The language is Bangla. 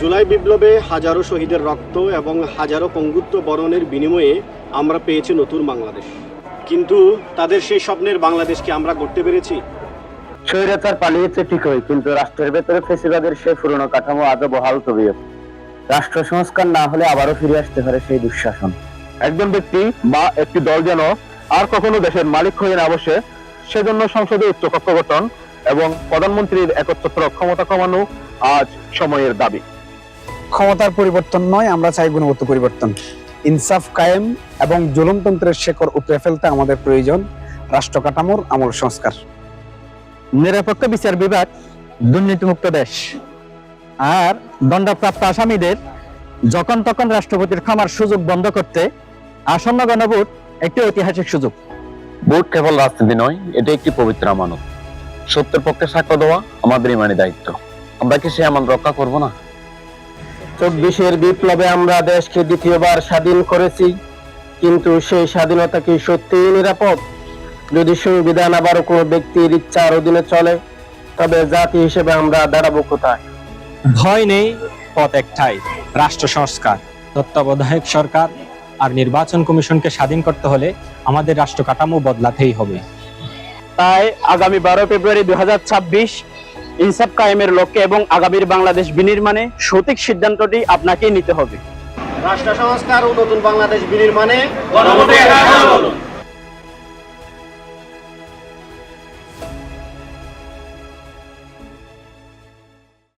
জুলাই বিপ্লবে হাজারো শহীদের রক্ত এবং হাজারো পঙ্গুত্ব বরণের বিনিময়ে আমরা পেয়েছি নতুন বাংলাদেশ, কিন্তু তাদের সেই স্বপ্নের বাংলাদেশ কি আমরা গড়তে পেরেছি? স্বৈরাচার পালিয়েছে ঠিকই, কিন্তু রাষ্ট্রের ভেতরে ফ্যাসিবাদের সেই পুরনো কাঠামো আজও বহাল তবিয়ৎ। রাষ্ট্র সংস্কার না হলে আবারও ফিরে আসতে পারে সেই দুঃশাসন। একজন ব্যক্তি বা একটি দল যেন আর কখনো দেশের মালিক হয়ে না বসে, সেজন্য সংসদে উচ্চকক্ষ গঠন এবং প্রধানমন্ত্রীর একচ্ছত্র ক্ষমতা কমানো আজ সময়ের দাবি। ক্ষমতার পরিবর্তন নয়, আমরা চাই গুণগত পরিবর্তন। ইনসাফ কায়েম এবং জুলুমতন্ত্রের শেকড় উপড়ে ফেলতে আমাদের প্রয়োজন রাষ্ট্র কাঠামোর আমূল সংস্কার। নিরপেক্ষ বিচার বিভাগ, দুর্নীতিমুক্ত দেশ, আর দণ্ডপ্রাপ্ত আসামিদের যখন তখন রাষ্ট্রপতির ক্ষমার সুযোগ বন্ধ করতে আসন্ন গণভোট একটি ঐতিহাসিক সুযোগ। ভোট কেবল রাজনীতি নয়, এটি একটি পবিত্র আমানত। সত্যের পক্ষে সাক্ষ্য দেওয়া আমাদের ইমানি দায়িত্ব। আমরা কি সে আমানত রক্ষা করব না? 24-এর বিপ্লবে আমরা দেশকে দ্বিতীয়বার স্বাধীন করেছি, কিন্তু সেই স্বাধীনতা কি সত্যিই নিরাপদ? যদি সংবিধান আবারও কোনো ব্যক্তির ইচ্ছার অধীনে চলে, তবে জাতি হিসেবে আমরা দাঁড়াবো কোথায়? ভয় নেই, পথ একটাই, রাষ্ট্র সংস্কার। তত্ত্বাবধায়ক সরকার আর নির্বাচন কমিশনকে স্বাধীন করতে হলে আমাদের রাষ্ট্র কাঠামো বদলাতেই হবে। তাই আগামী 12 ফেব্রুয়ারি 2026 ইনসাফ কায়েমের লক্ষ্যে এবং আগামীর বাংলাদেশ বিনির্মাণে সঠিক সিদ্ধান্তটি আপনাকেই নিতে হবে। রাষ্ট্র সংস্কার ও নতুন বাংলাদেশ বিনির্মাণে গণভোটে